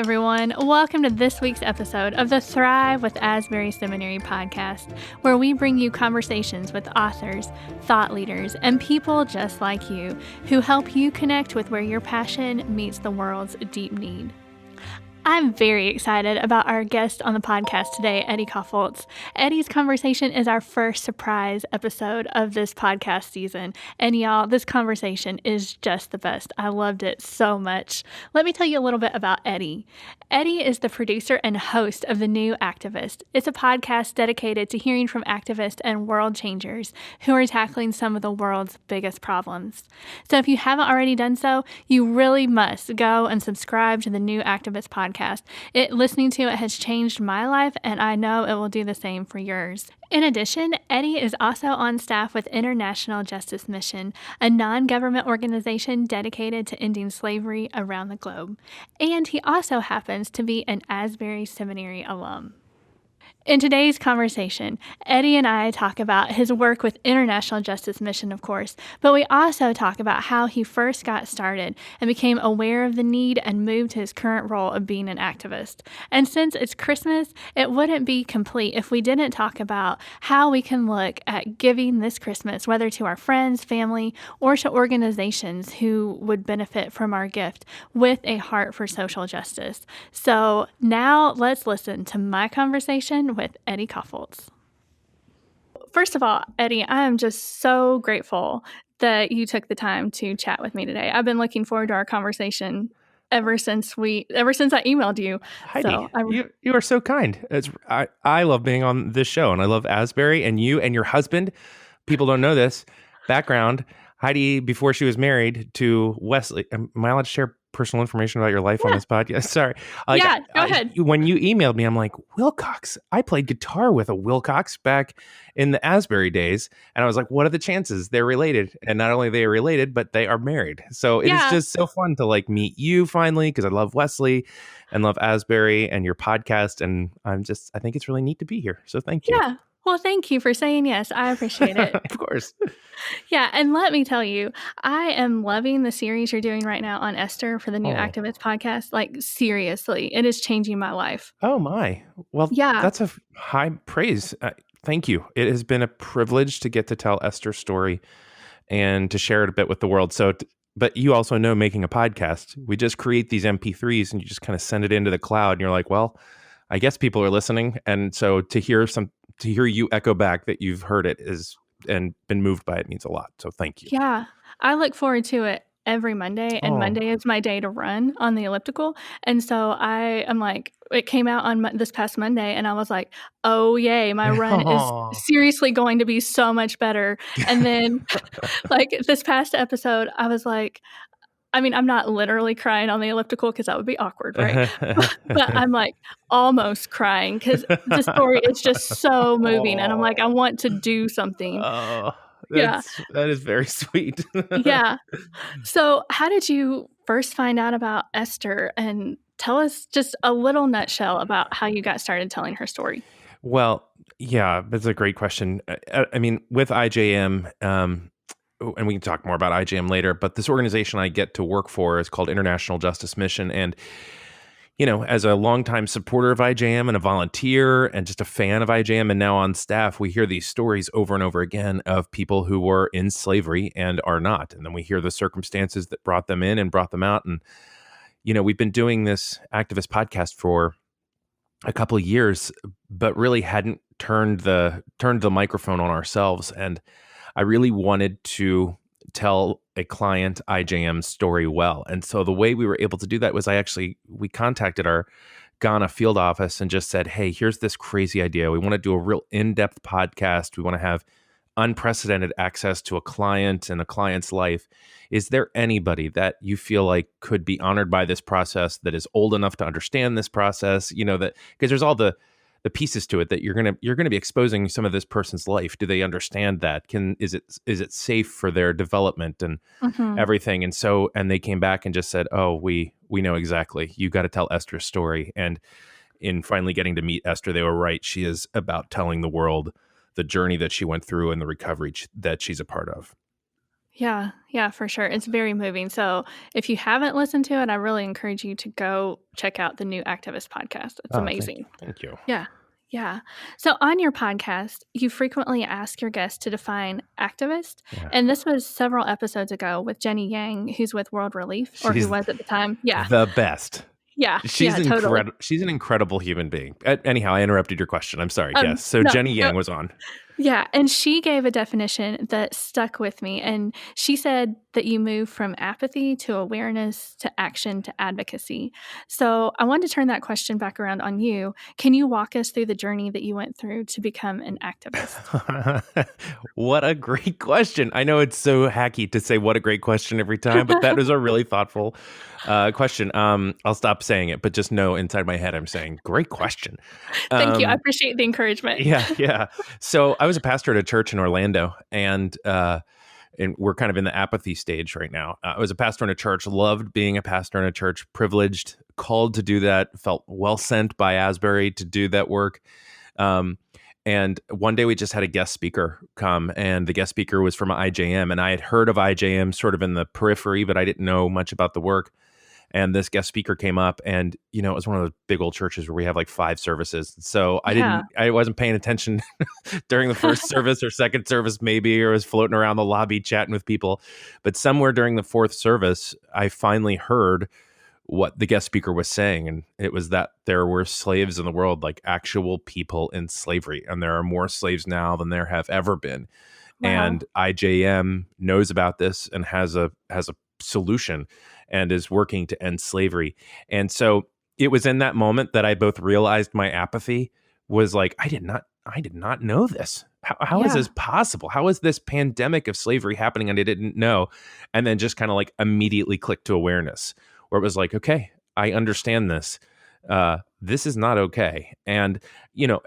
everyone. Welcome to this week's episode of the Thrive with Asbury Seminary Podcast, where we bring you conversations with authors, thought leaders, and people just like you who help you connect with where your passion meets the world's deep need. I'm very excited about our guest on the podcast today, Eddie Kaufholz. Eddie's conversation is our first surprise episode of this podcast season. And y'all, this conversation is just the best. I loved it so much. Let me tell you a little bit about Eddie. Eddie is the producer and host of The New Activist. It's a podcast dedicated to hearing from activists and world changers who are tackling some of the world's biggest problems. So if you haven't already done so, you really must go and subscribe to The New Activist podcast. Listening to it has changed my life, and I know it will do the same for yours. In addition, Eddie is also on staff with International Justice Mission, a non-government organization dedicated to ending slavery around the globe. And he also happens to be an Asbury Seminary alum. In today's conversation, Eddie and I talk about his work with International Justice Mission, of course, but we also talk about how he first got started and became aware of the need and moved to his current role of being an activist. And since it's Christmas, it wouldn't be complete if we didn't talk about how we can look at giving this Christmas, whether to our friends, family, or to organizations who would benefit from our gift with a heart for social justice. So now let's listen to my conversation with Eddie Kaufholz. First of all, Eddie, I am just so grateful that you took the time to chat with me today. I've been looking forward to our conversation ever since I emailed you. Heidi, So you are so kind. I love being on this show, and I love Asbury and you and your husband. People don't know this background. Heidi, before she was married to Wesley, am I allowed to share personal information about your life on this podcast? Sorry. Go ahead. When you emailed me, I'm like, Wilcox. I played guitar with a Wilcox back in the Asbury days. And I was like, what are the chances? They're related. And not only are they related, but they are married. So it is just so fun to meet you finally, because I love Wesley and love Asbury and your podcast. And I think it's really neat to be here. So thank you. Yeah. Well, thank you for saying yes. I appreciate it. Of course. Yeah. And let me tell you, I am loving the series you're doing right now on Esther for the New Activist podcast. Like, seriously, it is changing my life. Oh, my. Well, that's a high praise. Thank you. It has been a privilege to get to tell Esther's story and to share it a bit with the world. But you also know, making a podcast, we just create these MP3s and you just kind of send it into the cloud. And you're like, well, I guess people are listening. And so to hear you echo back that you've heard it and been moved by it means a lot. So thank you. Yeah. I look forward to it every Monday, and Monday is my day to run on the elliptical. And so I am like, it came out on this past Monday, and I was like, oh, yay, my run is seriously going to be so much better. And then this past episode, I was like, I'm not literally crying on the elliptical because that would be awkward, right? But I'm almost crying because the story is just so moving. And I'm like, I want to do something. That is very sweet. Yeah. So how did you first find out about Esther? And tell us just a little nutshell about how you got started telling her story. Well, yeah, that's a great question. With IJM, and we can talk more about IJM later, but this organization I get to work for is called International Justice Mission. And, as a longtime supporter of IJM and a volunteer and just a fan of IJM and now on staff, we hear these stories over and over again of people who were in slavery and are not. And then we hear the circumstances that brought them in and brought them out. And, we've been doing this activist podcast for a couple of years, but really hadn't turned the microphone on ourselves. And I really wanted to tell a client IJM's story well. And so the way we were able to do that was we contacted our Ghana field office and just said, hey, here's this crazy idea. We want to do a real in-depth podcast. We want to have unprecedented access to a client and a client's life. Is there anybody that you feel like could be honored by this process, that is old enough to understand this process? That because there's all the pieces to it that you're gonna be exposing some of this person's life. Do they understand that? Is it safe for their development and everything? And they came back and just said, oh, we know exactly. You got to tell Esther's story. And in finally getting to meet Esther, they were right. She is about telling the world the journey that she went through and the recovery that she's a part of. Yeah, yeah, for sure. It's very moving. So if you haven't listened to it, I really encourage you to go check out the new Activist podcast. It's Oh, thank amazing. you. Thank you. Yeah. Yeah. So on your podcast, you frequently ask your guests to define activist. Yeah. And this was several episodes ago with Jenny Yang, who's with World Relief, or who She's was at the time. Yeah. the best. Yeah. She's Yeah, totally. incredible. She's an incredible human being. Anyhow, I interrupted your question. I'm sorry. Yes. So No, Jenny no, Yang was on. yeah, and she gave a definition that stuck with me, and she said that you move from apathy to awareness to action to advocacy. So I wanted to turn that question back around on you. Can you walk us through the journey that you went through to become an activist? What a great question. I know it's so hacky to say what a great question every time, but that is a really thoughtful question. I'll stop saying it, but just know inside my head I'm saying, great question. Thank you. I appreciate the encouragement. Yeah. So I was a pastor at a church in Orlando, and we're kind of in the apathy stage right now. I was a pastor in a church, loved being a pastor in a church, privileged, called to do that, felt well sent by Asbury to do that work. And one day we just had a guest speaker come, and the guest speaker was from IJM, and I had heard of IJM sort of in the periphery, but I didn't know much about the work. And this guest speaker came up, and it was one of those big old churches where we have like 5 services. So Yeah. I wasn't paying attention during the first service or second service, maybe, or was floating around the lobby chatting with people. But somewhere during the 4th service, I finally heard what the guest speaker was saying. And it was that there were slaves in the world, like actual people in slavery. And there are more slaves now than there have ever been. Wow. And IJM knows about this and has a solution and is working to end slavery. And so it was in that moment that I both realized my apathy was like, I did not know this. How is Yeah. this possible? How is this pandemic of slavery happening and I didn't know? And then just kind of like immediately clicked to awareness, where it was like, okay, I understand this. This is not okay. And,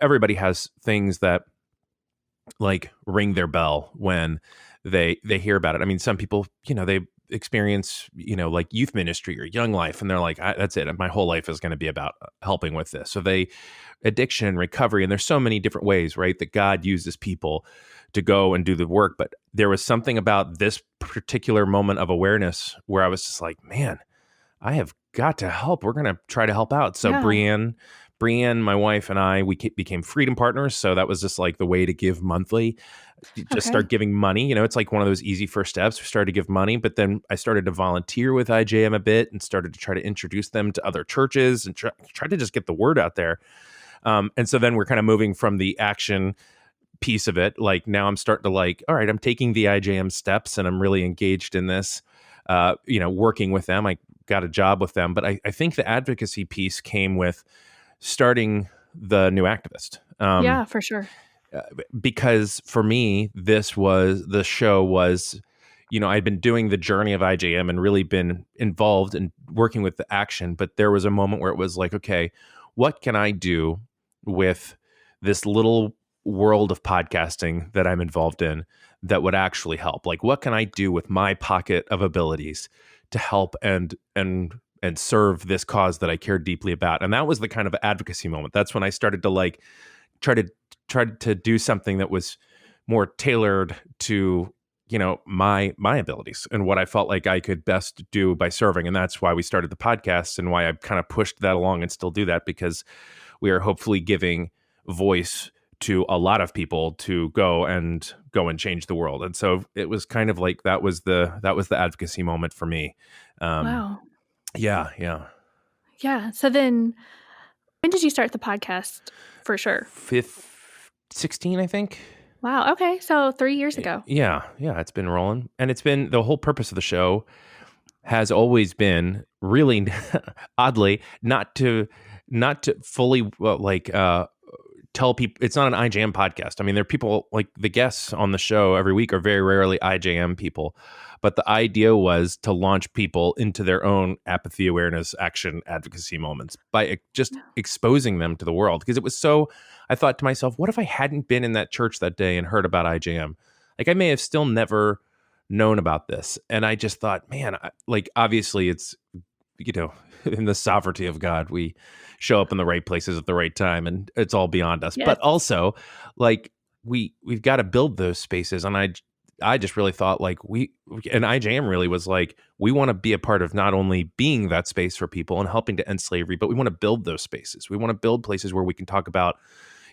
everybody has things that like ring their bell when they hear about it. I mean, some people, they experience, like youth ministry or young life, and they're like, that's it. My whole life is going to be about helping with this. So addiction, recovery, and there's so many different ways, right, that God uses people to go and do the work. But there was something about this particular moment of awareness where I was just like, man, I have got to help. We're going to try to help out. So Yeah. Brienne, my wife, and I, we became freedom partners. So that was just like the way to give monthly. Just Okay. start giving money. It's like one of those easy first steps. We started to give money, but then I started to volunteer with IJM a bit and started to try to introduce them to other churches and try to just get the word out there. And so then we're kind of moving from the action piece of it. Like now I'm starting to like, all right, I'm taking the IJM steps and I'm really engaged in this, working with them. I got a job with them, but I think the advocacy piece came with starting the New Activist. Yeah, for sure. Because for me, the show was, I'd been doing the journey of IJM and really been involved in working with the action. But there was a moment where it was like, okay, what can I do with this little world of podcasting that I'm involved in that would actually help? Like, what can I do with my pocket of abilities to help and serve this cause that I care deeply about? And that was the kind of advocacy moment. That's when I started to like try to do something that was more tailored to, my abilities and what I felt like I could best do by serving. And that's why we started the podcast and why I kind of pushed that along and still do that, because we are hopefully giving voice to a lot of people to go and change the world. And so it was kind of like that was the advocacy moment for me. Wow. Yeah. Yeah. So then when did you start the podcast for sure? 16, I think. Wow. Okay. So 3 years ago. Yeah. It's been rolling. And it's been, the whole purpose of the show has always been really oddly not to fully tell people it's not an IJM podcast. I mean, there are people like the guests on the show every week are very rarely IJM people, but the idea was to launch people into their own apathy, awareness, action, advocacy moments by just exposing them to the world. Because it was so, I thought to myself, what if I hadn't been in that church that day and heard about IJM? Like I may have still never known about this. And I just thought, man, obviously it's, in the sovereignty of God, we show up in the right places at the right time, and it's all beyond us. Yes. But also, like we've got to build those spaces, and I just really thought like and IJM really was like, we want to be a part of not only being that space for people and helping to end slavery, but we want to build those spaces. We want to build places where we can talk about,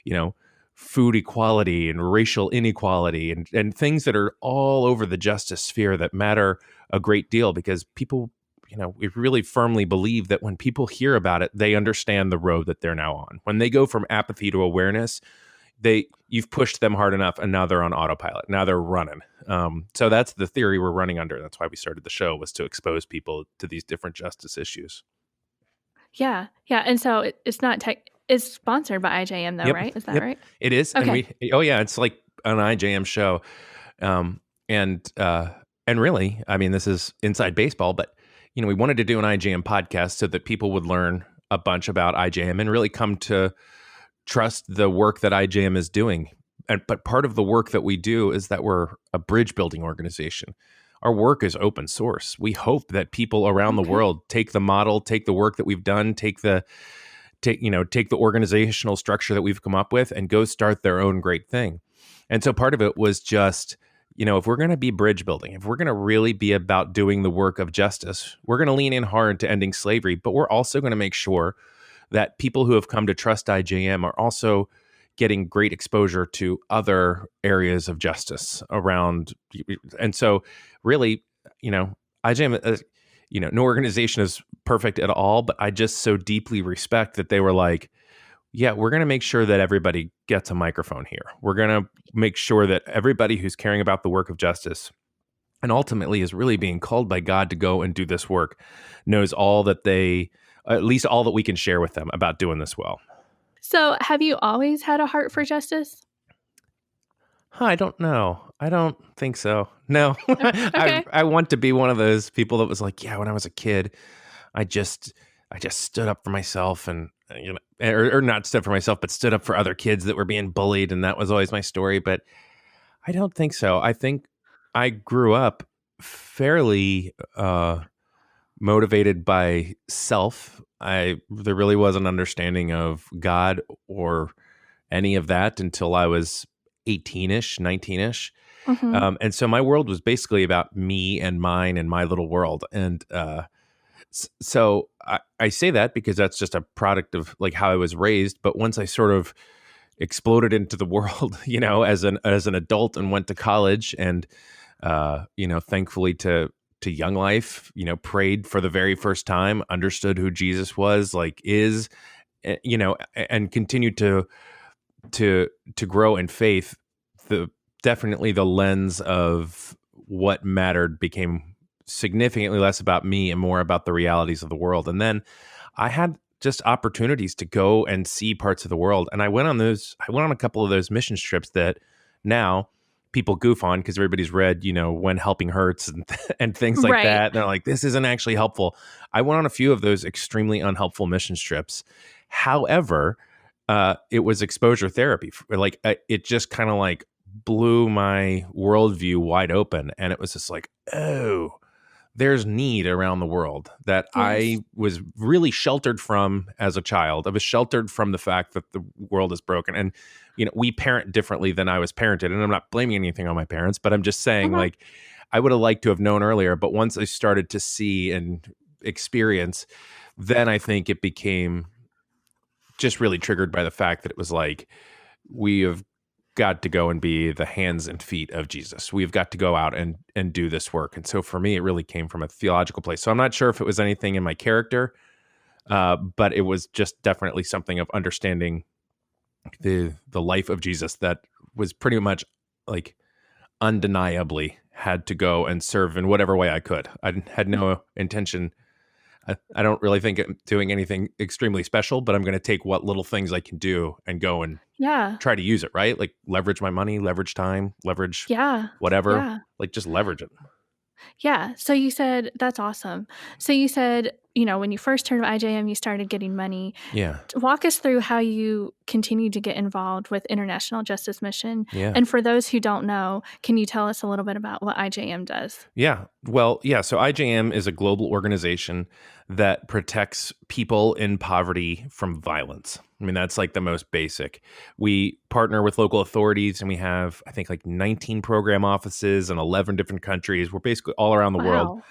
you know, food equality and racial inequality and things that are all over the justice sphere that matter a great deal, because people, we really firmly believe that when people hear about it, they understand the road that they're now on. When they go from apathy to awareness, you've pushed them hard enough, and now they're on autopilot. Now they're running. So that's the theory we're running under. That's why we started the show, was to expose people to these different justice issues. Yeah. Yeah. And so it's not it's sponsored by IJM though, Yep. right? Is that right? It is. Okay. And it's like an IJM show. And really, I mean, this is inside baseball, but we wanted to do an IJM podcast so that people would learn a bunch about IJM and really come to trust the work that IJM is doing. But part of the work that we do is that we're a bridge building organization. Our work is open source. We hope that people around the world take the model, take the work that we've done, take the organizational structure that we've come up with, and go start their own great thing. And so part of it was just, if we're going to be bridge building, if we're going to really be about doing the work of justice, we're going to lean in hard to ending slavery, but we're also going to make sure that people who have come to trust IJM are also getting great exposure to other areas of justice around. And so really, IJM, no organization is perfect at all, but I just so deeply respect that they were like, yeah, we're going to make sure that everybody gets a microphone here. We're going to make sure that everybody who's caring about the work of justice and ultimately is really being called by God to go and do this work knows all that at least all that we can share with them about doing this well. So have you always had a heart for justice? I don't know. I don't think so. No. Okay. I want to be one of those people that was like, yeah, when I was a kid, I just stood up for myself and, or not stood for myself, but stood up for other kids that were being bullied. And that was always my story. But I don't think so. I think I grew up fairly motivated by self. There really was an understanding of God or any of that until I was 18-ish, 19-ish. Mm-hmm. And so my world was basically about me and mine and my little world. And so I say that because that's just a product of like how I was raised. But once I sort of exploded into the world, as an adult and went to college and, thankfully to Young Life, prayed for the very first time, understood who Jesus was, and continued to grow in faith. Definitely the lens of what mattered became significantly less about me and more about the realities of the world. And then I had just opportunities to go and see parts of the world. And I went on a couple of those mission trips that now people goof on because everybody's read, When Helping Hurts and things like that. And they're like, this isn't actually helpful. I went on a few of those extremely unhelpful mission trips. However, it was exposure therapy. It just kind of like blew my worldview wide open. And it was just like, oh, there's need around the world that yes. I was really sheltered from as a child. I was sheltered from the fact that the world is broken. And, we parent differently than I was parented. And I'm not blaming anything on my parents, but I'm just saying I would have liked to have known earlier. But once I started to see and experience, then I think it became just really triggered by the fact that it was like, we have got to go and be the hands and feet of Jesus. We've got to go out and do this work. And so for me, it really came from a theological place. So I'm not sure if it was anything in my character, but it was just definitely something of understanding the life of Jesus that was pretty much like undeniably had to go and serve in whatever way I could. I had no intention. I don't really think I'm doing anything extremely special, but I'm going to take what little things I can do and go and try to use it, right? Like leverage my money, leverage time, leverage whatever, like just leverage it. Yeah. So you said, that's awesome. So you said when you first heard of IJM, you started getting money. Yeah. Walk us through how you continued to get involved with International Justice Mission. Yeah. And for those who don't know, can you tell us a little bit about what IJM does? Yeah. Well, yeah. So IJM is a global organization that protects people in poverty from violence. I mean, that's like the most basic. We partner with local authorities and we have, I think, like 19 program offices in 11 different countries. We're basically all around the world. Wow.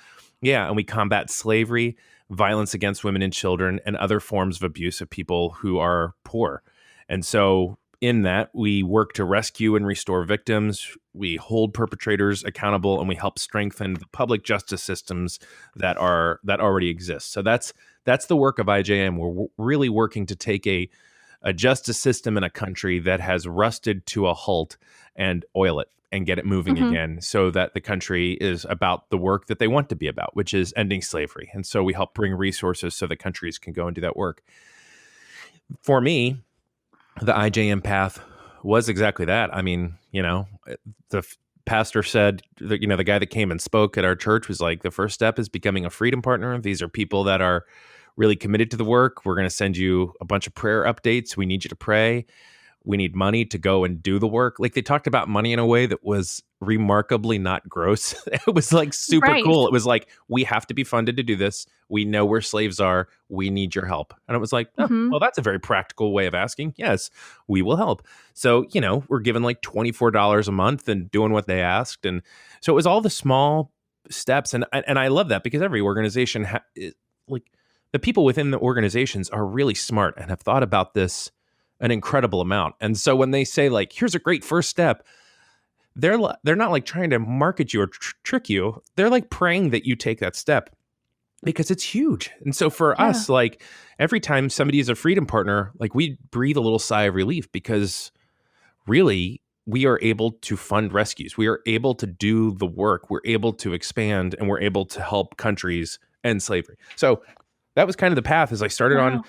Yeah. And we combat slavery, violence against women and children, and other forms of abuse of people who are poor. And so in that, we work to rescue and restore victims. We hold perpetrators accountable, and we help strengthen the public justice systems that already exist. So that's the work of IJM. We're really working to take a justice system in a country that has rusted to a halt and oil it and get it moving again, so that the country is about the work that they want to be about, which is ending slavery. And so we help bring resources so that countries can go and do that work. For me, the IJM path was exactly that. I mean, the pastor said that, the guy that came and spoke at our church was like, the first step is becoming a freedom partner. These are people that are really committed to the work. We're going to send you a bunch of prayer updates. We need you to pray. We need money to go and do the work. Like, they talked about money in a way that was remarkably not gross. It was like super Right. cool. It was like, we have to be funded to do this. We know where slaves are. We need your help. And it was like, oh, well, that's a very practical way of asking. Yes, we will help. So, we're given like $24 a month and doing what they asked. And so it was all the small steps. And I love that, because every organization, like, the people within the organizations are really smart and have thought about this an incredible amount. And so when they say, like, here's a great first step, they're not like trying to market you or trick you. They're like praying that you take that step, because it's huge. And so for us, like, every time somebody is a freedom partner, like, we breathe a little sigh of relief, because really we are able to fund rescues. We are able to do the work. We're able to expand, and we're able to help countries end slavery. So that was kind of the path, as I started on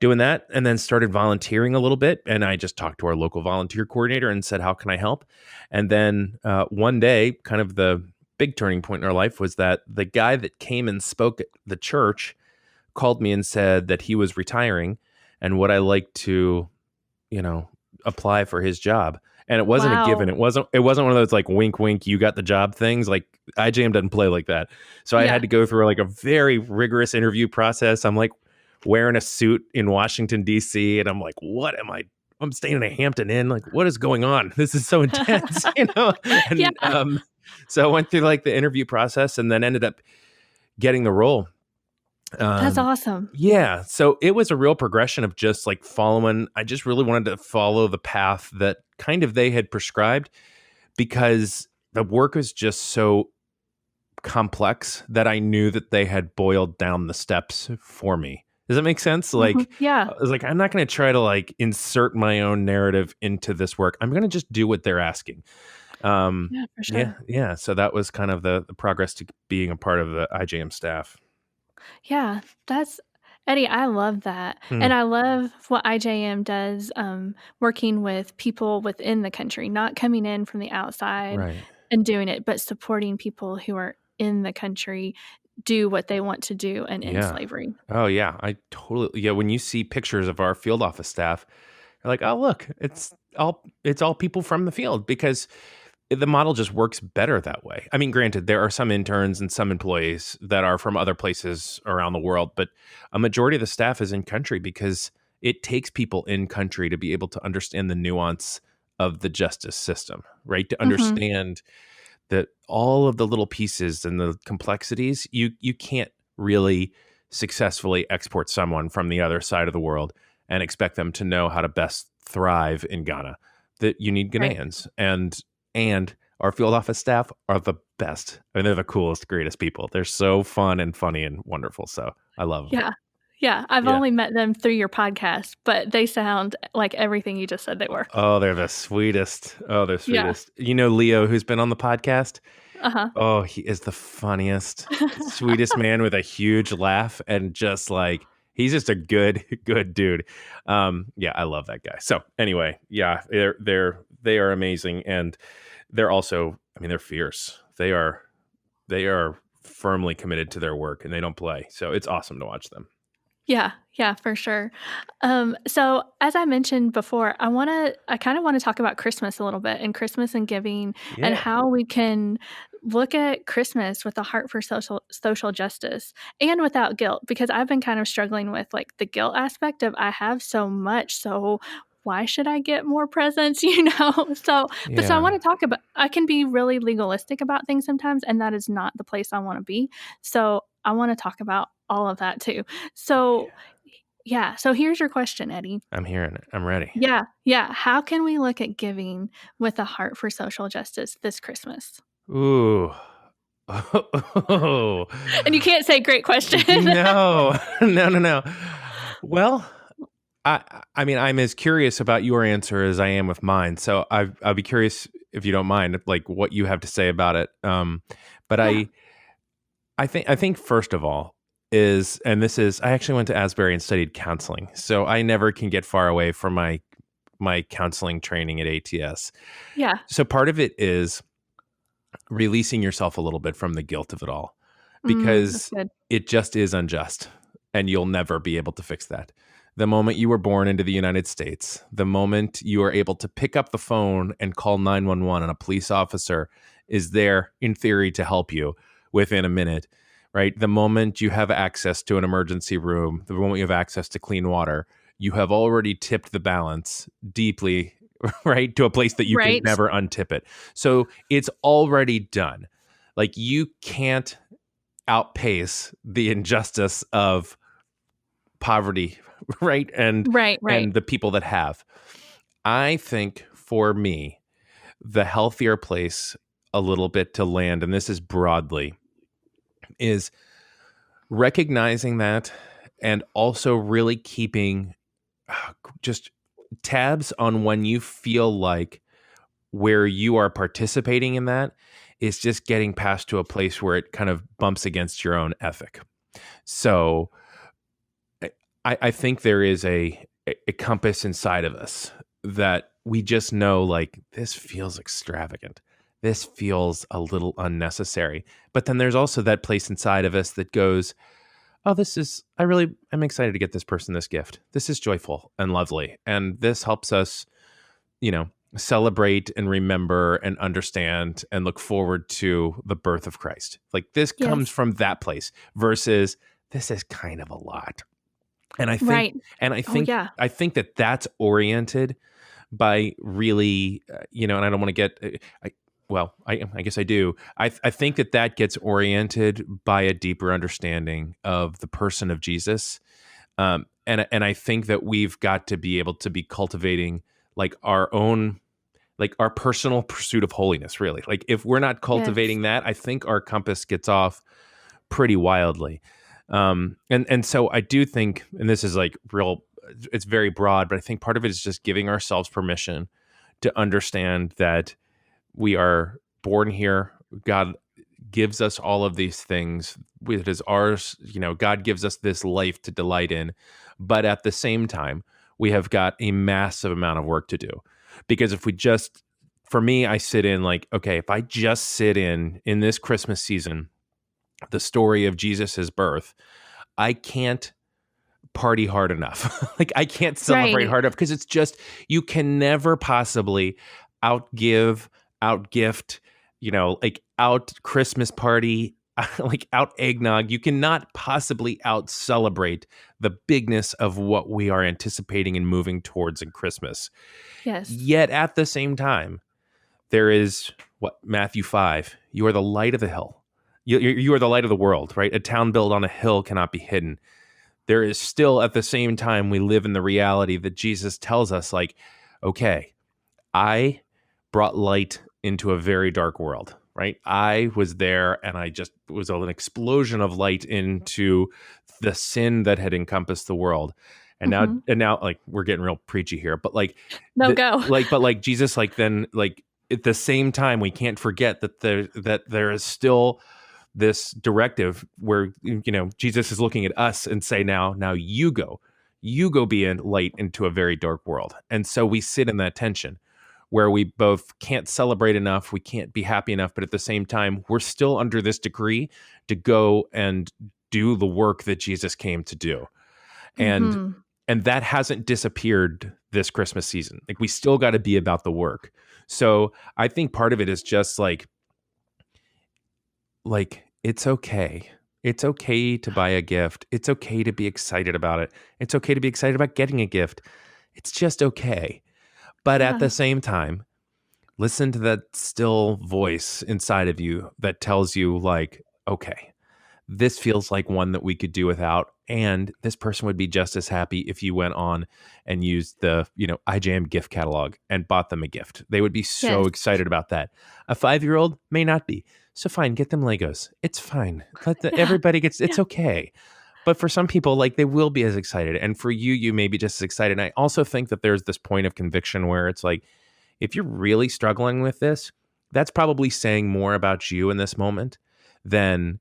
doing that, and then started volunteering a little bit. And I just talked to our local volunteer coordinator and said, how can I help? And then one day, kind of the big turning point in our life was that the guy that came and spoke at the church called me and said that he was retiring and would I like to, apply for his job. And it wasn't a given. It wasn't one of those like wink, wink, you got the job things. Like, IJM doesn't play like that. So I had to go through like a very rigorous interview process. I'm like wearing a suit in Washington, D.C. And I'm like, what am I? I'm staying in a Hampton Inn. Like, what is going on? This is so intense, And so I went through like the interview process and then ended up getting the role. That's awesome. Yeah. So it was a real progression of just like following. I just really wanted to follow the path that kind of they had prescribed, because the work was just so complex that I knew that they had boiled down the steps for me. Does that make sense? Like, I was like, I'm not going to try to like insert my own narrative into this work. I'm going to just do what they're asking. For sure. Yeah. So that was kind of the progress to being a part of the IJM staff. Yeah, that's Eddie, I love that. And I love what IJM does, working with people within the country, not coming in from the outside and doing it, but supporting people who are in the country do what they want to do and end slavery. Oh yeah, I totally. Yeah, when you see pictures of our field office staff, you're like, oh look, it's all people from the field, because the model just works better that way. I mean, granted, there are some interns and some employees that are from other places around the world, but a majority of the staff is in country, because it takes people in country to be able to understand the nuance of the justice system, right? To understand that all of the little pieces and the complexities, you can't really successfully export someone from the other side of the world and expect them to know how to best thrive in Ghana. That you need Ghanaians, and our field office staff are the best. I mean, they're the coolest, greatest people. They're so fun and funny and wonderful. So I love them. Yeah. I've only met them through your podcast, but they sound like everything you just said they were. Oh, they're the sweetest. Oh, they're sweetest. You know Leo, who's been on the podcast? Oh, he is the funniest, sweetest man with a huge laugh, and just like, he's just a good dude. I love that guy. So anyway, they are amazing, and they're also, I mean, they're fierce. They are firmly committed to their work and they don't play. So it's awesome to watch them. Yeah, for sure. So as I mentioned before, I kind of want to talk about Christmas a little bit, and Christmas and giving, and Yeah. how we can look at Christmas with a heart for social justice and without guilt, because I've been kind of struggling with like the guilt aspect of I have so much, so why should I get more presents, so I Yeah. want to talk about, I can be really legalistic about things sometimes, and that is not the place I want to be. So I want to talk about all of that too. So, yeah. So here's your question, Eddie. I'm hearing it. I'm ready. Yeah. Yeah. How can we look at giving with a heart for social justice this Christmas? Ooh. Oh. And you can't say great question. No. No. Well, I mean, I'm as curious about your answer as I am with mine. So I'll be curious, if you don't mind, like what you have to say about it. But Yeah. I think first of all is, and this is, I actually went to Asbury and studied counseling, so I never can get far away from my counseling training at ATS. Yeah. So part of it is releasing yourself a little bit from the guilt of it all, That's because good. it just is unjust, and you'll never be able to fix that. The moment you were born into the United States, the moment you are able to pick up the phone and call 911, and a police officer is there in theory to help you within a minute, right? The moment you have access to an emergency room, the moment you have access to clean water, you have already tipped the balance deeply, right? To a place that you can Right. never untip it. So it's already done. Like, you can't outpace the injustice of poverty, right? Right. And the people that have. I think for me, the healthier place a little bit to land, and this is broadly, is recognizing that, and also really keeping just tabs on when you feel like where you are participating in that is just getting past to a place where it kind of bumps against your own ethic. So I think there is a compass inside of us that we just know, like, this feels extravagant. This feels a little unnecessary. But then there's also that place inside of us that goes, oh, I'm excited to get this person this gift. This is joyful and lovely. And this helps us, celebrate and remember and understand and look forward to the birth of Christ. Like, this comes Yes. from that place versus this is kind of a lot. And I think, Right. and I Oh, think, yeah. I think that that's oriented by really, and I don't want to get, I guess I do. I think that gets oriented by a deeper understanding of the person of Jesus. And I think that we've got to be able to be cultivating like our own, like our personal pursuit of holiness, really. Like, if we're not cultivating Yes. that, I think our compass gets off pretty wildly. And so I do think, and this is like it's very broad, but I think part of it is just giving ourselves permission to understand that we are born here. God gives us all of these things. It is ours. God gives us this life to delight in. But at the same time, we have got a massive amount of work to do. Because for me, I sit in like, okay, if I just sit in this Christmas season, the story of Jesus's birth, I can't party hard enough. Like, I can't celebrate Right. hard enough, because it's just, you can never possibly outgift, like out Christmas party, like out eggnog. You cannot possibly out celebrate the bigness of what we are anticipating and moving towards in Christmas. Yes. Yet at the same time, there is Matthew 5, you are the light of the hill. You are the light of the world, right? A town built on a hill cannot be hidden. There is still, at the same time, we live in the reality that Jesus tells us, like, okay, I brought light into a very dark world, right? I was there, and I just was an explosion of light into the sin that had encompassed the world. And now, like, we're getting real preachy here, but like, No, go. like Jesus, like, then, like, at the same time, we can't forget that there is still this directive where, Jesus is looking at us and say, now you go be a light into a very dark world. And so we sit in that tension where we both can't celebrate enough, we can't be happy enough, but at the same time, we're still under this decree to go and do the work that Jesus came to do. And Mm-hmm. and that hasn't disappeared this Christmas season. Like, we still got to be about the work. So I think part of it is just like it's okay. It's okay to buy a gift. It's okay to be excited about it. It's okay to be excited about getting a gift. It's just okay. But at the same time, listen to that still voice inside of you that tells you, like, okay, this feels like one that we could do without. And this person would be just as happy if you went on and used the, IJM gift catalog and bought them a gift. They would be so excited about that. A 5-year-old may not be. So fine, get them Legos. It's fine. Everybody gets, it's okay. But for some people, like, they will be as excited. And for you, you may be just as excited. And I also think that there's this point of conviction where it's like, if you're really struggling with this, that's probably saying more about you in this moment than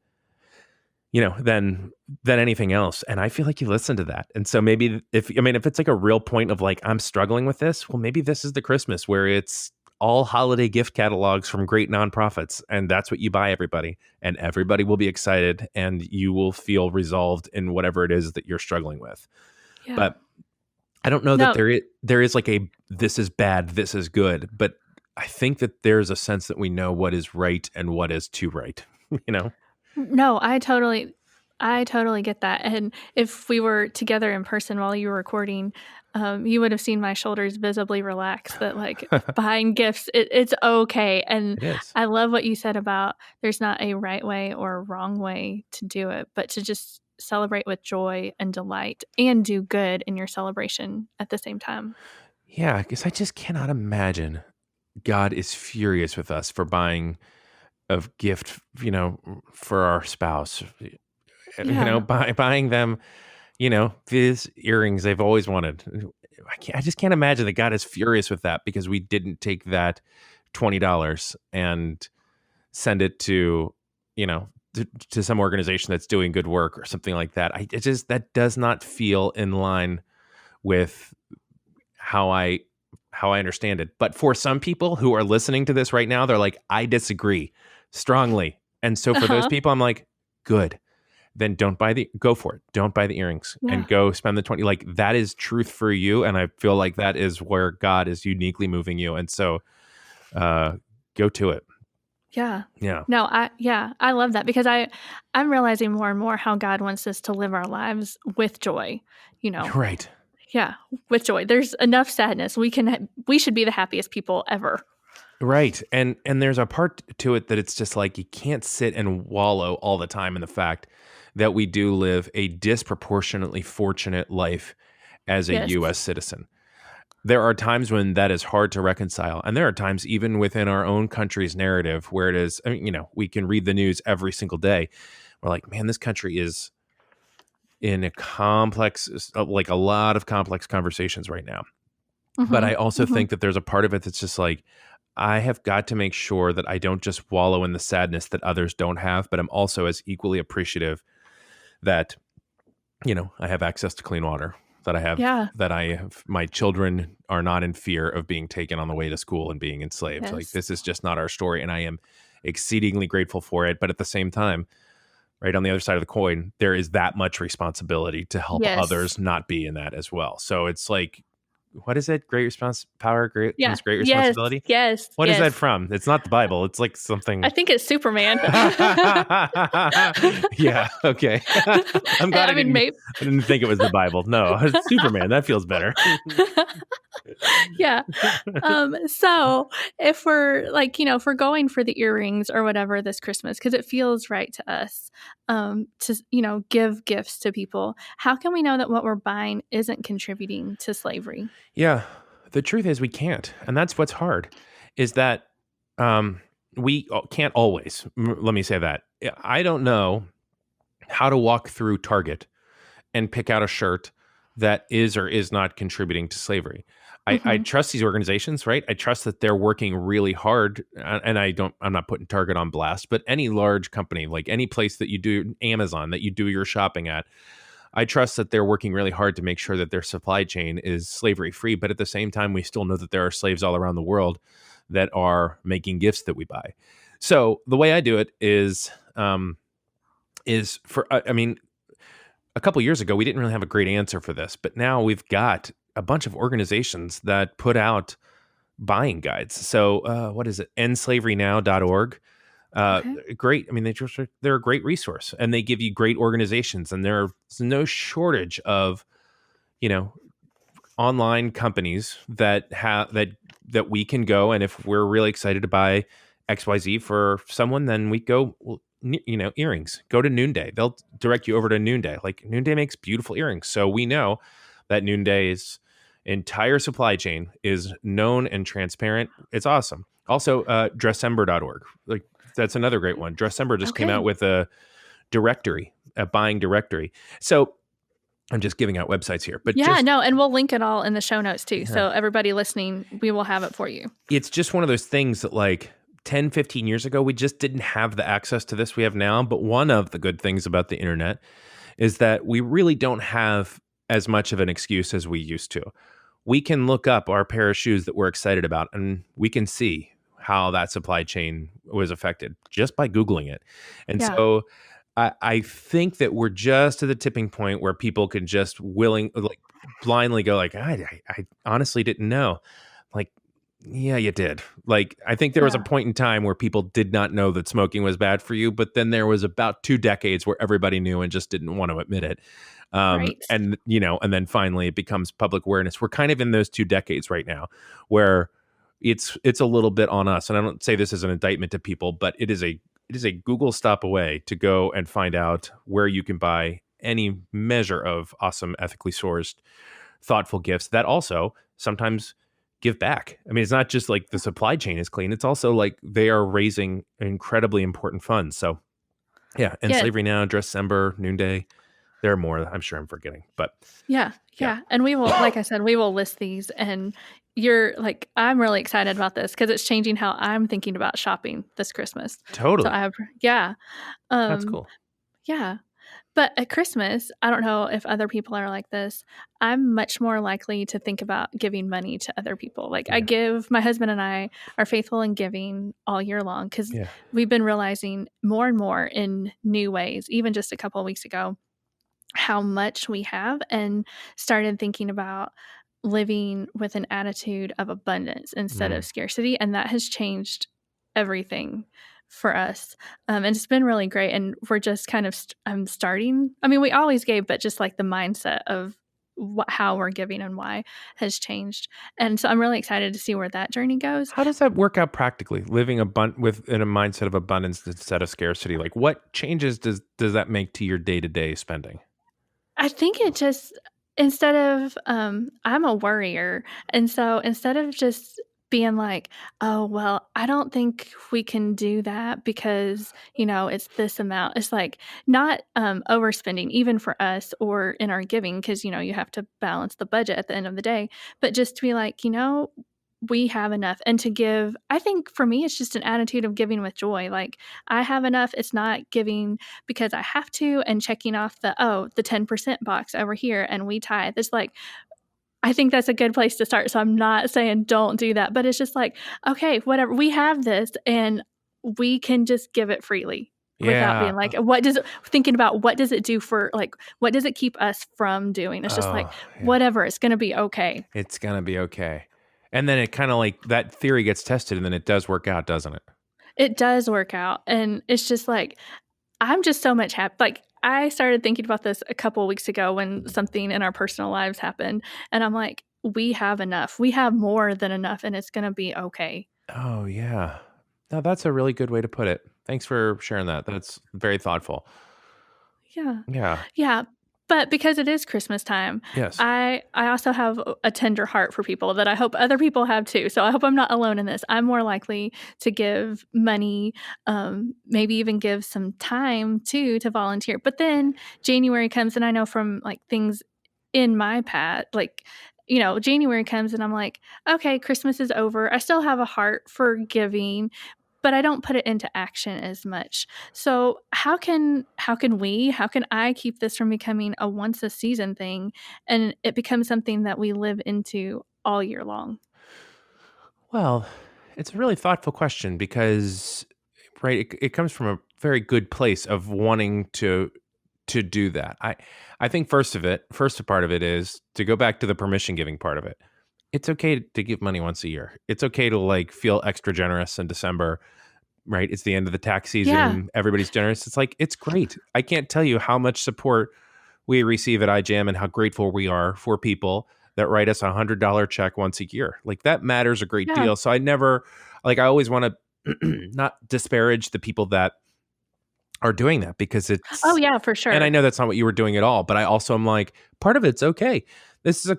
anything else. And I feel like you listen to that. And so maybe if it's like a real point of like, I'm struggling with this, well, maybe this is the Christmas where it's all holiday gift catalogs from great nonprofits. And that's what you buy everybody. And everybody will be excited and you will feel resolved in whatever it is that you're struggling with. Yeah. But I don't know that there is like this is bad, this is good. But I think that there's a sense that we know what is right and what is too right, No, I totally get that. And if we were together in person while you were recording, you would have seen my shoulders visibly relax that, like, buying gifts, it's okay. And I love what you said about there's not a right way or a wrong way to do it, but to just celebrate with joy and delight and do good in your celebration at the same time. Yeah, because I just cannot imagine God is furious with us for buying a gift, for our spouse, buying them, these earrings they've always wanted. I just can't imagine that God is furious with that because we didn't take that $20 and send it to, to some organization that's doing good work or something like that. That does not feel in line with how I understand it. But for some people who are listening to this right now, they're like, I disagree strongly. And so for those people, I'm like, good. Then go for it. Don't buy the earrings and go spend the 20. Like, that is truth for you. And I feel like that is where God is uniquely moving you. And so go to it. Yeah. Yeah. No, I love that because I'm realizing more and more how God wants us to live our lives with joy, Right. Yeah, with joy. There's enough sadness. We should be the happiest people ever. Right. And there's a part to it that it's just like you can't sit and wallow all the time in the fact that we do live a disproportionately fortunate life as a U.S. citizen. There are times when that is hard to reconcile. And there are times even within our own country's narrative where it is, we can read the news every single day. We're like, man, this country is in a a lot of complex conversations right now. Mm-hmm. But I also think that there's a part of it that's just like, I have got to make sure that I don't just wallow in the sadness that others don't have, but I'm also as equally appreciative that, I have access to clean water, that I have, my children are not in fear of being taken on the way to school and being enslaved. Yes. Like, this is just not our story. And I am exceedingly grateful for it. But at the same time, right on the other side of the coin, there is that much responsibility to help others not be in that as well. So it's like, what is it? Great power, great responsibility. Yes. What is that from? It's not the Bible. It's like something. I think it's Superman. Yeah. Okay. I'm glad I didn't think it was the Bible. No, it's Superman. That feels better. Yeah. So if we're like, if we're going for the earrings or whatever this Christmas, because it feels right to us, to, give gifts to people, how can we know that what we're buying isn't contributing to slavery? Yeah. The truth is we can't. And that's what's hard is that we can't always. Let me say that. I don't know how to walk through Target and pick out a shirt that is or is not contributing to slavery. I trust these organizations, right? I trust that they're working really hard, and I'm not putting Target on blast, but any large company, like any place that you do Amazon, that you do your shopping at, I trust that they're working really hard to make sure that their supply chain is slavery free. But at the same time, we still know that there are slaves all around the world that are making gifts that we buy. So the way I do it is for, I mean, a couple years ago, we didn't really have a great answer for this, but now we've got a bunch of organizations that put out buying guides. So what is it? endslaverynow.org. Okay. Great. I mean, they're a great resource, and they give you great organizations, and there's no shortage of, online companies that have that we can go, and if we're really excited to buy XYZ for someone, then we go, well, earrings. Go to Noonday. They'll direct you over to Noonday. Like, Noonday makes beautiful earrings, so we know that Noonday's entire supply chain is known and transparent. It's awesome. Also, Dressember.org. Like, that's another great one. Dressember just came out with a directory, a buying directory. So I'm just giving out websites here, but and we'll link it all in the show notes too. So everybody listening, we will have it for you. It's just one of those things that, like, 10, 15 years ago, we just didn't have the access to this we have now. But one of the good things about the internet is that we really don't have as much of an excuse as we used to. We can look up our pair of shoes that we're excited about, and we can see how that supply chain was affected just by Googling it. And so I think that we're just at the tipping point where people can just blindly go like, I honestly didn't know. Like, yeah, you did. Like, I think there was a point in time where people did not know that smoking was bad for you, but then there was about 2 decades where everybody knew and just didn't want to admit it. Right. And then finally it becomes public awareness. We're kind of in those 2 decades right now where it's a little bit on us. And I don't say this as an indictment to people, but it is a Google stop away to go and find out where you can buy any measure of awesome, ethically sourced, thoughtful gifts that also sometimes give back. I mean, it's not just like the supply chain is clean. It's also like they are raising incredibly important funds. So and Slavery Now, Dressember, Noonday. There are more. I'm sure I'm forgetting, but yeah. And we will, like I said, we will list these, and I'm really excited about this because it's changing how I'm thinking about shopping this Christmas. Totally. So that's cool. Yeah. But at Christmas, I don't know if other people are like this. I'm much more likely to think about giving money to other people. Like, my husband and I are faithful in giving all year long because we've been realizing more and more in new ways, even just a couple of weeks ago, how much we have, and started thinking about living with an attitude of abundance instead of scarcity. And that has changed everything for us. And it's been really great. And we're just kind of starting. I mean, we always gave, but just like the mindset of how we're giving and why has changed. And so I'm really excited to see where that journey goes. How does that work out practically? Living within a mindset of abundance instead of scarcity. Like, what changes does that make to your day-to-day spending? I think it just, instead of, I'm a worrier. And so instead of just being like, oh, well, I don't think we can do that because, it's this amount. It's like not overspending, even for us or in our giving, because, you have to balance the budget at the end of the day. But just to be like, we have enough. And to give, I think for me, it's just an attitude of giving with joy. Like, I have enough. It's not giving because I have to and checking off the 10% box over here and we tithe. It's like, I think that's a good place to start. So I'm not saying don't do that, but it's just like, okay, whatever, we have this and we can just give it freely without being like, thinking about what does it do for, like, what does it keep us from doing? It's just whatever, it's going to be okay. It's going to be okay. And then it kind of like that theory gets tested and then it does work out, doesn't it? It does work out. And it's just like, I'm just so much happy. Like, I started thinking about this a couple of weeks ago when something in our personal lives happened. And I'm like, we have enough. We have more than enough, and it's going to be okay. Oh, yeah. No, that's a really good way to put it. Thanks for sharing that. That's very thoughtful. Yeah. But because it is Christmas time, yes, I also have a tender heart for people that I hope other people have too. So I hope I'm not alone in this. I'm more likely to give money, maybe even give some time too to volunteer. But then January comes, and I know from like things in my past, like, January comes and I'm like, okay, Christmas is over. I still have a heart for giving, but I don't put it into action as much. So how can I keep this from becoming a once a season thing and it becomes something that we live into all year long? Well, it's a really thoughtful question because, right, it comes from a very good place of wanting to do that. I think first part of it is to go back to the permission giving part of it. It's okay to give money once a year. It's okay to like feel extra generous in December, right? It's the end of the tax Yeah. season. Everybody's generous. It's like, it's great. I can't tell you how much support we receive at iGEM and how grateful we are for people that write us $100 check once a year. Like that matters a great Yeah. deal. So I always want to not disparage the people that are doing that because Oh it's, yeah, for and I sure. know that's not what you were doing at all, but I also am like, part of it's okay. This is a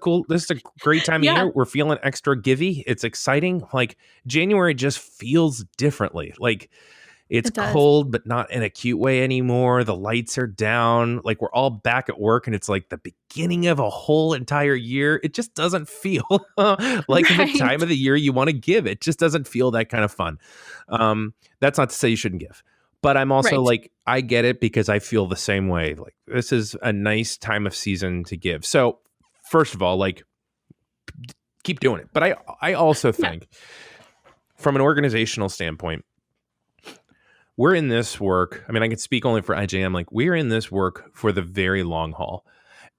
great time of Yeah, year. We're feeling extra givey. It's exciting. Like January just feels differently. Like it's it does. cold, but not in a cute way anymore. The lights are down. Like we're all back at work and it's like the beginning of a whole entire year. It just doesn't feel like the time Right. of the year you want to give. It just doesn't feel that kind of fun. That's not to say you shouldn't give. But I'm also Right. like, I get it because I feel the same way. Like this is a nice time of season to give. So first of all, like keep doing it. But I also Yeah. think from an organizational standpoint, we're in this work. I mean, I can speak only for IJM. Like we're in this work for the very long haul.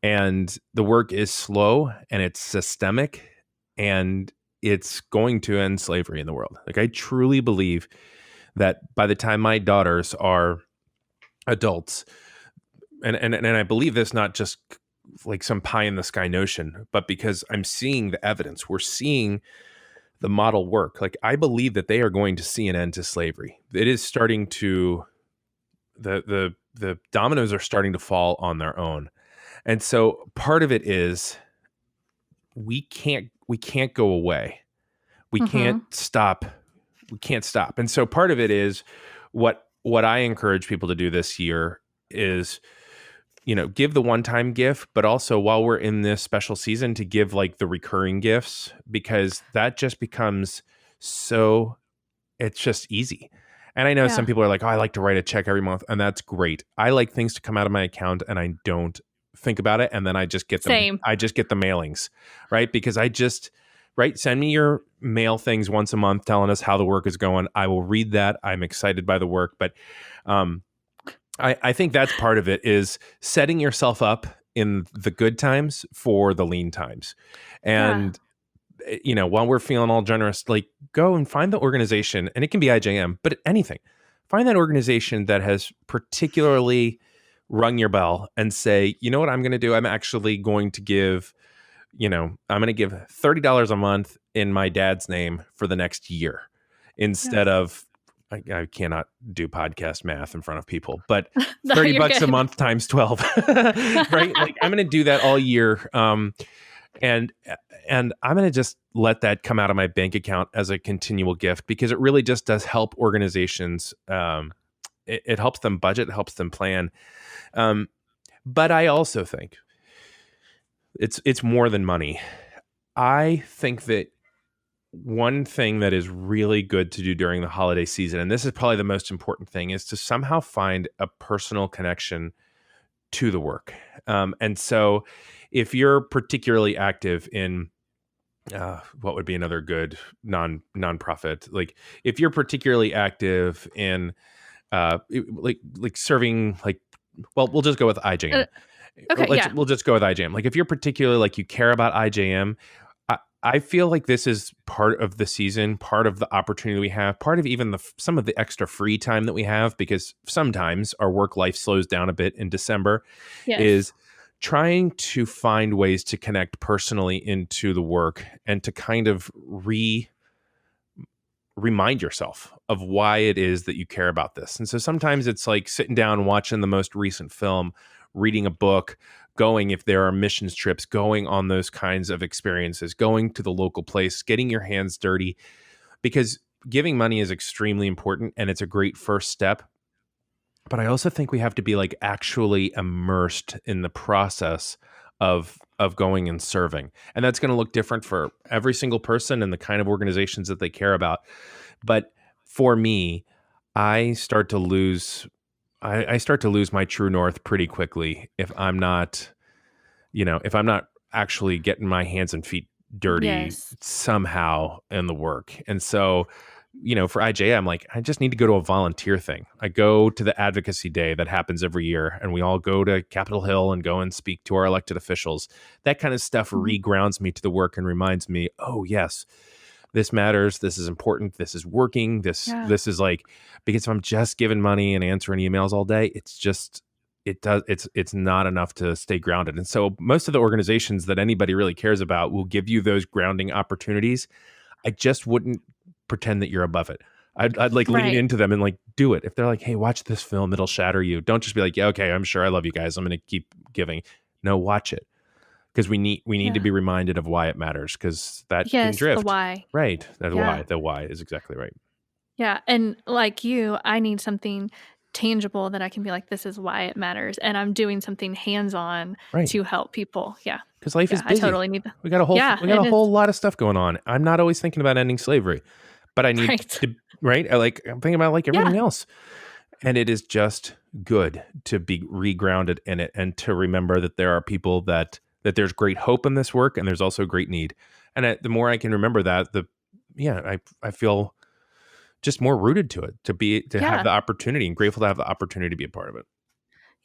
And the work is slow and it's systemic and it's going to end slavery in the world. Like I truly believe that by the time my daughters are adults, and I believe this not just like some pie in the sky notion, but because I'm seeing the evidence. We're seeing the model work. Like I believe that they are going to see an end to slavery. It is starting to the dominoes are starting to fall on their own. And so part of it is we can't go away. We can't Mhm. stop. We can't stop. And so part of it is what I encourage people to do this year is, give the one-time gift, but also while we're in this special season to give like the recurring gifts, because that just becomes it's just easy. And I know some Yeah. people are like, oh, I like to write a check every month, and that's great. I like things to come out of my account and I don't think about it. And then I just get them. Same. I just get the mailings, right? Because send me your mail things once a month telling us how the work is going. I will read that. I'm excited by the work. But I think that's part of it is setting yourself up in the good times for the lean times. Yeah. And, while we're feeling all generous, like go and find the organization, and it can be IJM, but anything. Find that organization that has particularly rung your bell and say, you know what I'm going to do? I'm actually going to give, I'm going to give $30 a month in my dad's name for the next year Yeah. instead of, I cannot do podcast math in front of people, but No, 30 you're bucks a good. month times 12, right? Like I'm going to do that all year. And I'm going to just let that come out of my bank account as a continual gift because it really just does help organizations. It helps them budget, it helps them plan. But I also think it's more than money. I think that one thing that is really good to do during the holiday season, and this is probably the most important thing, is to somehow find a personal connection to the work. And so if you're particularly active in what would be another good nonprofit, like if you're particularly active in like serving, like, well, we'll just go with IJM. Uh, okay, yeah. We'll just go with IJM. Like if you're particularly like you care about IJM, I feel like this is part of the season, part of the opportunity we have, part of even some of the extra free time that we have, because sometimes our work life slows down a bit in December, Yes. is trying to find ways to connect personally into the work and to kind of remind yourself of why it is that you care about this. And so sometimes it's like sitting down, watching the most recent film, reading a book, going, if there are missions trips, going on those kinds of experiences, going to the local place, getting your hands dirty, because giving money is extremely important and it's a great first step. But I also think we have to be like actually immersed in the process of going and serving. And that's going to look different for every single person and the kind of organizations that they care about. But for me, I start to lose I start to lose my true north pretty quickly if I'm not, if I'm not actually getting my hands and feet dirty Yes. somehow in the work. And so, for IJA, I'm like, I just need to go to a volunteer thing. I go to the advocacy day that happens every year, and we all go to Capitol Hill and go and speak to our elected officials. That kind of stuff Mhm. regrounds me to the work and reminds me, oh yes, this matters. This is important. This is working. Yeah. This is like, because if I'm just giving money and answering emails all day, it's not enough to stay grounded. And so most of the organizations that anybody really cares about will give you those grounding opportunities. I just wouldn't pretend that you're above it. I'd like lean Right. into them and like do it. If they're like, hey, watch this film, it'll shatter you. Don't just be like, yeah, okay, I'm sure I love you guys, I'm going to keep giving. No, watch it. Because we need to Yeah. be reminded of why it matters, because that can Yes, the drift. why. Right. The Yeah. why is exactly right. Yeah. And like you, I need something tangible that I can be like, this is why it matters. And I'm doing something hands-on Right. to help people. Yeah. Because life is Yeah. I busy. totally need that. We got a Yeah. It is. whole lot of stuff going on. I'm not always thinking about ending slavery, but I need Right. to, right? I'm thinking about like everything Yeah. else. And it is just good to be regrounded in it and to remember that there are people that there's great hope in this work, and there's also great need. And the more I can remember that, I feel just more rooted to it, to have Yeah. the opportunity, and grateful to have the opportunity to be a part of it.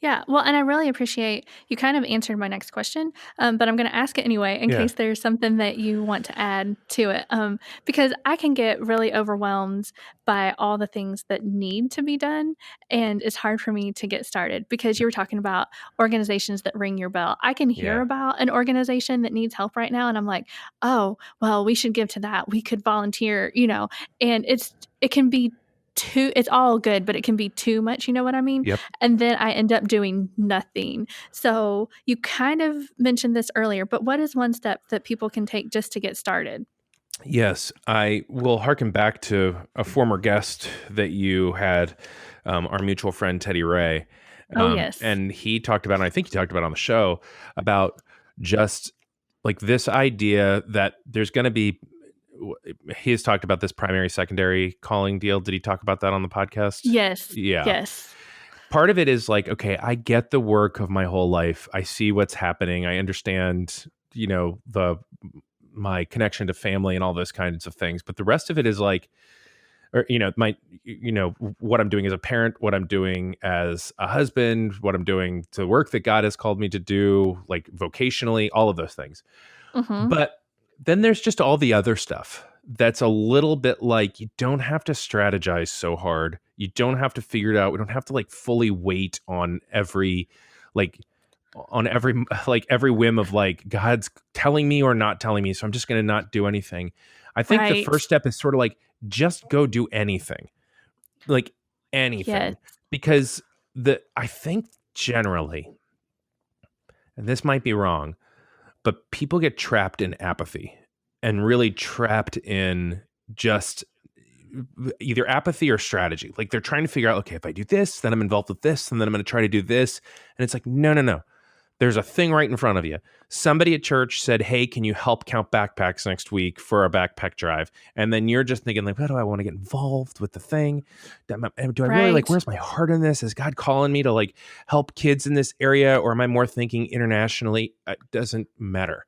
Yeah. Well, and I really appreciate you kind of answered my next question, but I'm going to ask it anyway in Yeah. case there's something that you want to add to it. Because I can get really overwhelmed by all the things that need to be done. And it's hard for me to get started because you were talking about organizations that ring your bell. I can hear Yeah. about an organization that needs help right now. And I'm like, oh, well, we should give to that. We could volunteer, and it can be it's all good, but it can be too much, you know what I mean? Yep. And then I end up doing nothing. So you kind of mentioned this earlier, but what is one step that people can take just to get started? Yes, I will harken back to a former guest that you had, our mutual friend Teddy Ray. Oh, yes. And he talked about, and I think he talked about on the show, about just like this idea that there's going to be, he has talked about this primary, secondary calling deal. Did he talk about that on the podcast? Yes. Yeah. Yes. Part of it is like, okay, I get the work of my whole life. I see what's happening. I understand, my connection to family and all those kinds of things. But the rest of it is like, or, what I'm doing as a parent, what I'm doing as a husband, what I'm doing to work that God has called me to do, like vocationally, all of those things. Mm-hmm. But then there's just all the other stuff that's a little bit like, you don't have to strategize so hard. You don't have to figure it out. We don't have to like fully wait on every whim of like God's telling me or not telling me. So I'm just going to not do anything. I think the Right. first step is sort of like, just go do anything, like anything, Yes. because I think generally, and this might be wrong, but people get trapped in apathy and really trapped in just either apathy or strategy. Like they're trying to figure out, okay, if I do this, then I'm involved with this, and then I'm going to try to do this. And it's like, no. There's a thing right in front of you. Somebody at church said, hey, can you help count backpacks next week for a backpack drive? And then you're just thinking like, what do I want to get involved with the thing? Do I really like, where's my heart in this? Is God calling me to like help kids in this area? Or am I more thinking internationally? It doesn't matter.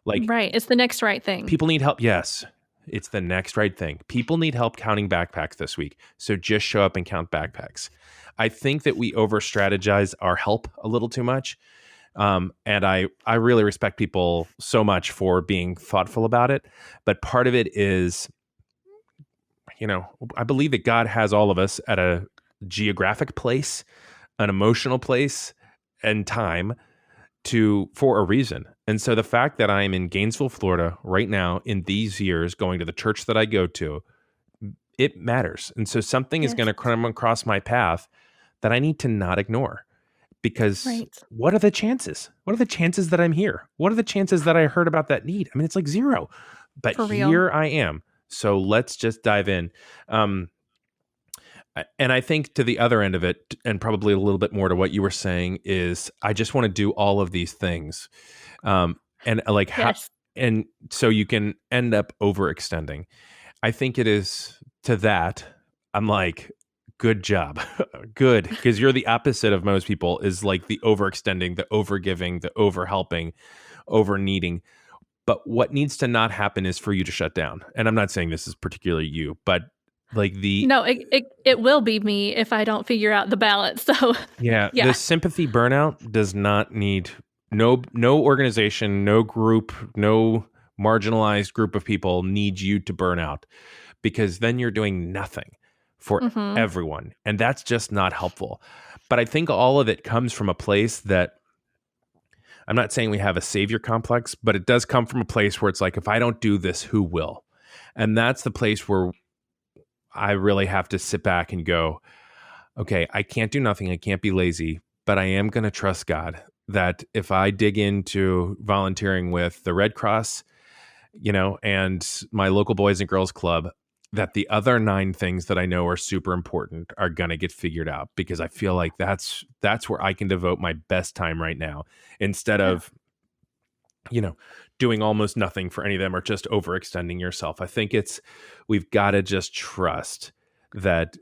Like, right. It's the next right thing. People need help. Yes. It's the next right thing. People need help counting backpacks this week. So just show up and count backpacks. I think that we over strategize our help a little too much. And I really respect people so much for being thoughtful about it. But part of it is, I believe that God has all of us at a geographic place, an emotional place, and time for a reason. And so the fact that I'm in Gainesville, Florida right now in these years, going to the church that I go to, it matters. And so something is going to come across my path that I need to not ignore. Because What are the chances? What are the chances that I'm here? What are the chances that I heard about that need? I mean, it's like zero. But here I am. So let's just dive in. And I think to the other end of it, and probably a little bit more to what you were saying, is I just want to do all of these things. And so you can end up overextending. I think it is to that. I'm like, good job. Good. Because you're the opposite of most people, is like the overextending, the overgiving, the overhelping, over needing. But what needs to not happen is for you to shut down. And I'm not saying this is particularly you, but like No, it will be me if I don't figure out the balance. So yeah, yeah. the sympathy burnout does not need no organization, no group, no marginalized group of people need you to burn out, because then you're doing nothing for everyone, and that's just not helpful. But I think all of it comes from a place that, I'm not saying we have a savior complex, but it does come from a place where it's like, if I don't do this, who will? And that's the place where I really have to sit back and go, okay, I can't do nothing. I can't be lazy, but I am going to trust God that if I dig into volunteering with the Red Cross, and my local Boys and Girls Club, that the other 9 things that I know are super important are going to get figured out, because I feel like that's where I can devote my best time right now, instead of, doing almost nothing for any of them or just overextending yourself. I think we've got to just trust that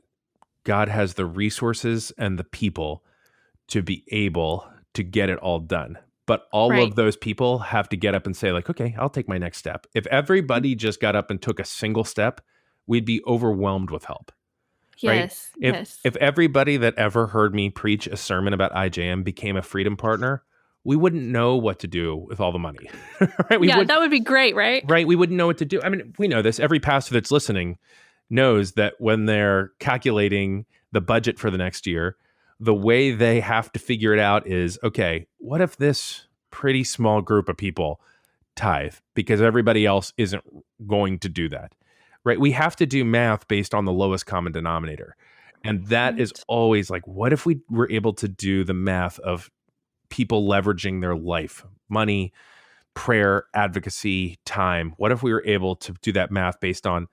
God has the resources and the people to be able to get it all done. But all of those people have to get up and say, like, okay, I'll take my next step. If everybody just got up and took a single step, we'd be overwhelmed with help. Yes. Right? If everybody that ever heard me preach a sermon about IJM became a freedom partner, we wouldn't know what to do with all the money. Right? That would be great, right? Right. We wouldn't know what to do. I mean, we know this. Every pastor that's listening knows that when they're calculating the budget for the next year, the way they have to figure it out is, okay, what if this pretty small group of people tithe because everybody else isn't going to do that, right? We have to do math based on the lowest common denominator. And that is always like, what if we were able to do the math of people leveraging their life, money, prayer, advocacy, time? What if we were able to do that math based on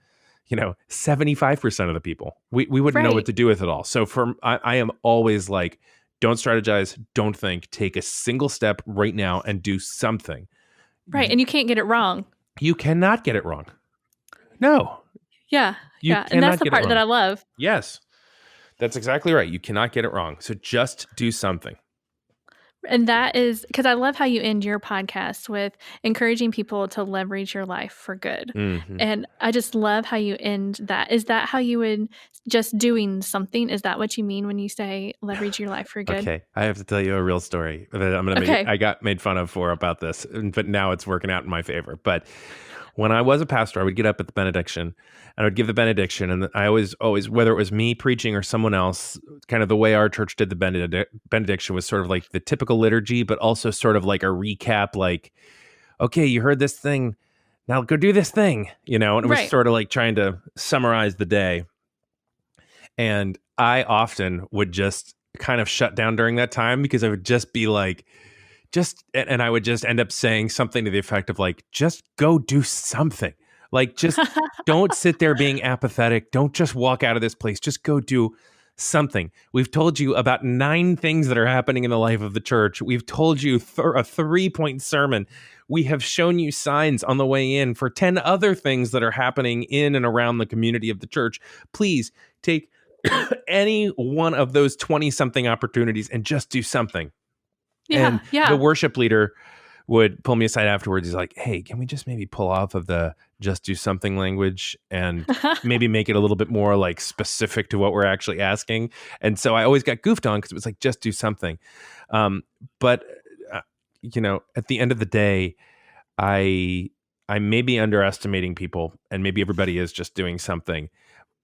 75% of the people? We wouldn't know what to do with it all. So I am always like, don't strategize, don't think, take a single step right now and do something. Right. And you can't get it wrong. You cannot get it wrong. No. Yeah. And that's the part that I love. Yes. That's exactly right. You cannot get it wrong. So just do something. And that is because I love how you end your podcast with encouraging people to leverage your life for good. Mm-hmm. And I just love how you end that. Is that how you would just doing something? Is that what you mean when you say leverage your life for good? Okay. I have to tell you a real story that I got made fun of for about this, but now it's working out in my favor. But when I was a pastor, I would get up at the benediction and I would give the benediction. And I always, whether it was me preaching or someone else, kind of the way our church did the benediction was sort of like the typical liturgy, but also sort of like a recap, like, okay, you heard this thing, now go do this thing, and it was sort of like trying to summarize the day. And I often would just kind of shut down during that time because I would just be like, and I would just end up saying something to the effect of like, just go do something. Like, just don't sit there being apathetic. Don't just walk out of this place. Just go do something. We've told you about 9 things that are happening in the life of the church. We've told you a 3-point sermon. We have shown you signs on the way in for 10 other things that are happening in and around the community of the church. Please take any one of those 20-something opportunities and just do something. And the worship leader would pull me aside afterwards. He's like, hey, can we just maybe pull off of the just do something language and maybe make it a little bit more like specific to what we're actually asking? And so I always got goofed on because it was like, just do something. But at the end of the day, I may be underestimating people, and maybe everybody is just doing something.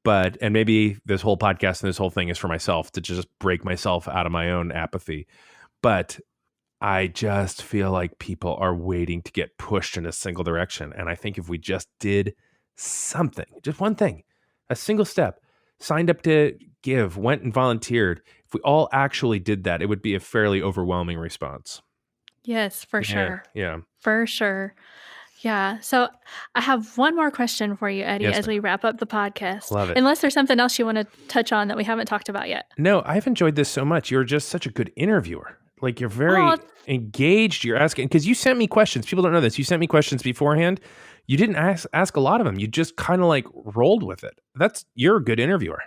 And maybe this whole podcast and this whole thing is for myself to just break myself out of my own apathy. But I just feel like people are waiting to get pushed in a single direction. And I think if we just did something, just one thing, a single step, signed up to give, went and volunteered, if we all actually did that, it would be a fairly overwhelming response. Yes, for sure. Yeah. For sure. Yeah. So I have one more question for you, Eddie, as we wrap up the podcast. Love it. Unless there's something else you want to touch on that we haven't talked about yet. No, I've enjoyed this so much. You're just such a good interviewer. Like, you're very engaged. You're asking, because you sent me questions. People don't know this. You sent me questions beforehand. You didn't ask a lot of them. You just kind of like rolled with it. You're a good interviewer.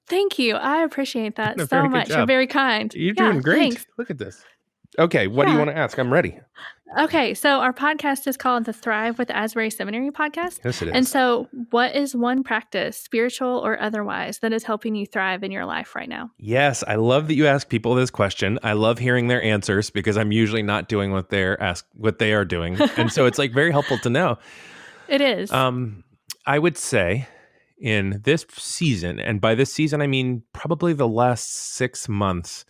Thank you. I appreciate that A so very good much. You're job. very kind. You're Yeah, doing great. thanks. Look at this. Okay, what do you Yeah. want to ask? I'm ready. Okay, so our podcast is called the Thrive with Asbury Seminary Podcast. Yes, it And is. so, what is one practice, spiritual or otherwise, that is helping you thrive in your life right now? Yes, I love that you ask people this question. I love hearing their answers because I'm usually not doing what they are doing. And so it's like very helpful to know. It is. I would say in this season, and by this season I mean probably the last 6 months,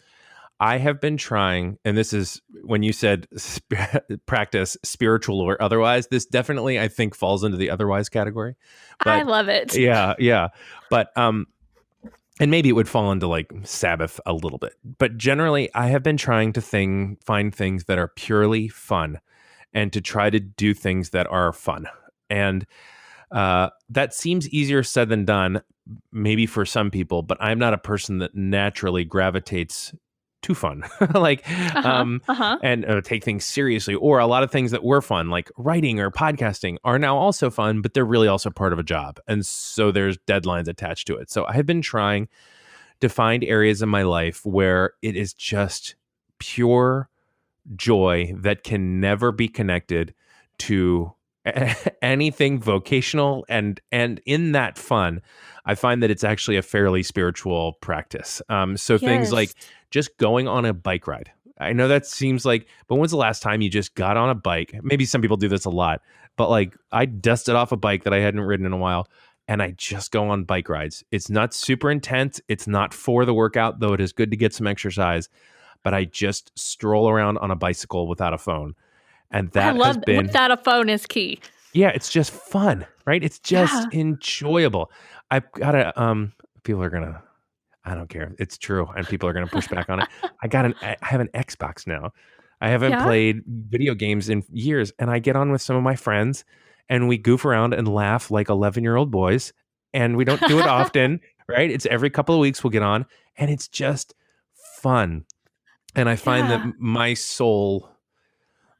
I have been trying, and this is when you said practice spiritual or otherwise, this definitely I think falls into the otherwise category. I But love it. yeah. But and maybe it would fall into like Sabbath a little bit. But generally I have been trying to find things that are purely fun and to try to do things that are fun. And that seems easier said than done, maybe for some people, but I'm not a person that naturally gravitates to fun, like, and take things seriously. Or a lot of things that were fun, like writing or podcasting, are now also fun, but they're really also part of a job. And so there's deadlines attached to it. So I have been trying to find areas in my life where it is just pure joy that can never be connected to anything vocational, and in that fun I find that it's actually a fairly spiritual practice. So things like Yes. just going on a bike ride. I know that seems like, but when's the last time you just got on a bike? Maybe some people do this a lot, but like I dusted off a bike that I hadn't ridden in a while and I just go on bike rides. It's not super intense. It's not for the workout, though it is good to get some exercise, but I just stroll around on a bicycle without a phone. And I that has love been, without a phone is key. yeah, it's just fun, right? It's just Yeah. enjoyable. I've got to, people are going to, I don't care. It's true. And people are going to push back on it. I have an Xbox now. I haven't Yeah. played video games in years, and I get on with some of my friends and we goof around and laugh like 11-year-old boys. And we don't do it often, right? It's every couple of weeks we'll get on, and it's just fun. And I find that Yeah. my soul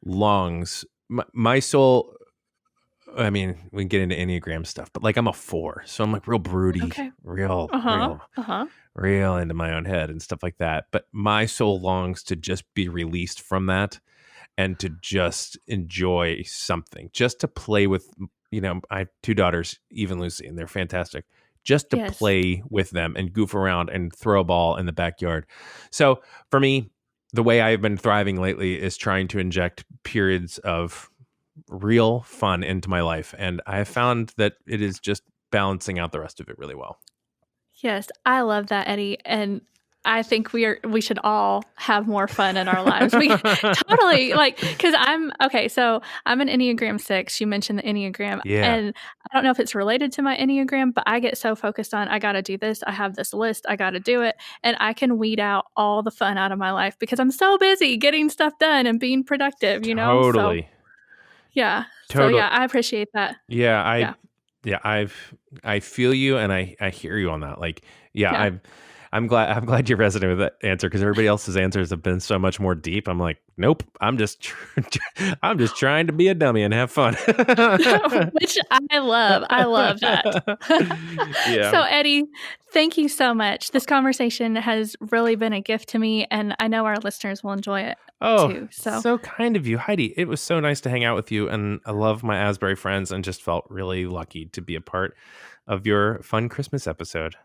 longs, my soul, I mean, we can get into Enneagram stuff, but like I'm a 4. So I'm like real broody, Okay. real Uh-huh. into my own head and stuff like that. But my soul longs to just be released from that and to just enjoy something, just to play with, I have 2 daughters, Eve and Lucy, and they're fantastic. Just to Yes. play with them and goof around and throw a ball in the backyard. So for me, the way I've been thriving lately is trying to inject periods of real fun into my life. And I have found that it is just balancing out the rest of it really well. Yes, I love that, Eddie, and I think we should all have more fun in our lives. We totally because so I'm an Enneagram 6. You mentioned the Enneagram, Yeah. and I don't know if it's related to my Enneagram, but I get so focused on I got to do this. I have this list. I got to do it, and I can weed out all the fun out of my life because I'm so busy getting stuff done and being productive. Totally. So yeah. So Totally. yeah, I appreciate that. Yeah. Yeah. I feel you, and I hear you on that. Like, yeah. Yeah. I'm glad you're resonating with that answer, because everybody else's answers have been so much more deep. I'm like, nope. I'm just trying to be a dummy and have fun. Which I love. I love that. Yeah. So, Eddie, thank you so much. This conversation has really been a gift to me, and I know our listeners will enjoy it too. So kind of you, Heidi. It was so nice to hang out with you, and I love my Asbury friends and just felt really lucky to be a part of your fun Christmas episode.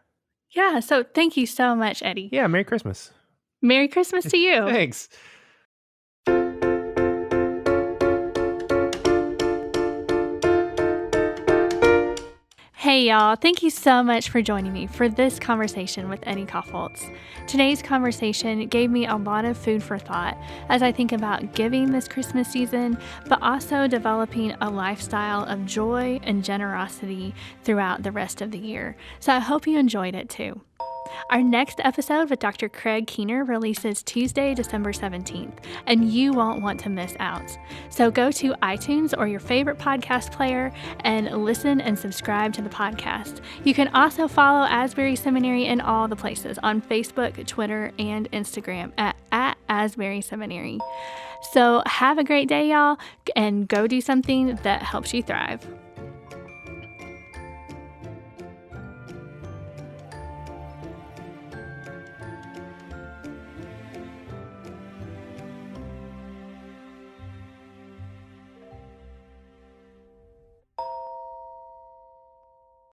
Yeah, so thank you so much, Eddie. Yeah, Merry Christmas. Merry Christmas to you. Thanks. Hey, y'all. Thank you so much for joining me for this conversation with Eddie Kaufholz. Today's conversation gave me a lot of food for thought as I think about giving this Christmas season, but also developing a lifestyle of joy and generosity throughout the rest of the year. So I hope you enjoyed it too. Our next episode with Dr. Craig Keener releases Tuesday, December 17th, and you won't want to miss out. So go to iTunes or your favorite podcast player and listen and subscribe to the podcast. You can also follow Asbury Seminary in all the places on Facebook, Twitter, and Instagram at Asbury Seminary. So have a great day, y'all, and go do something that helps you thrive.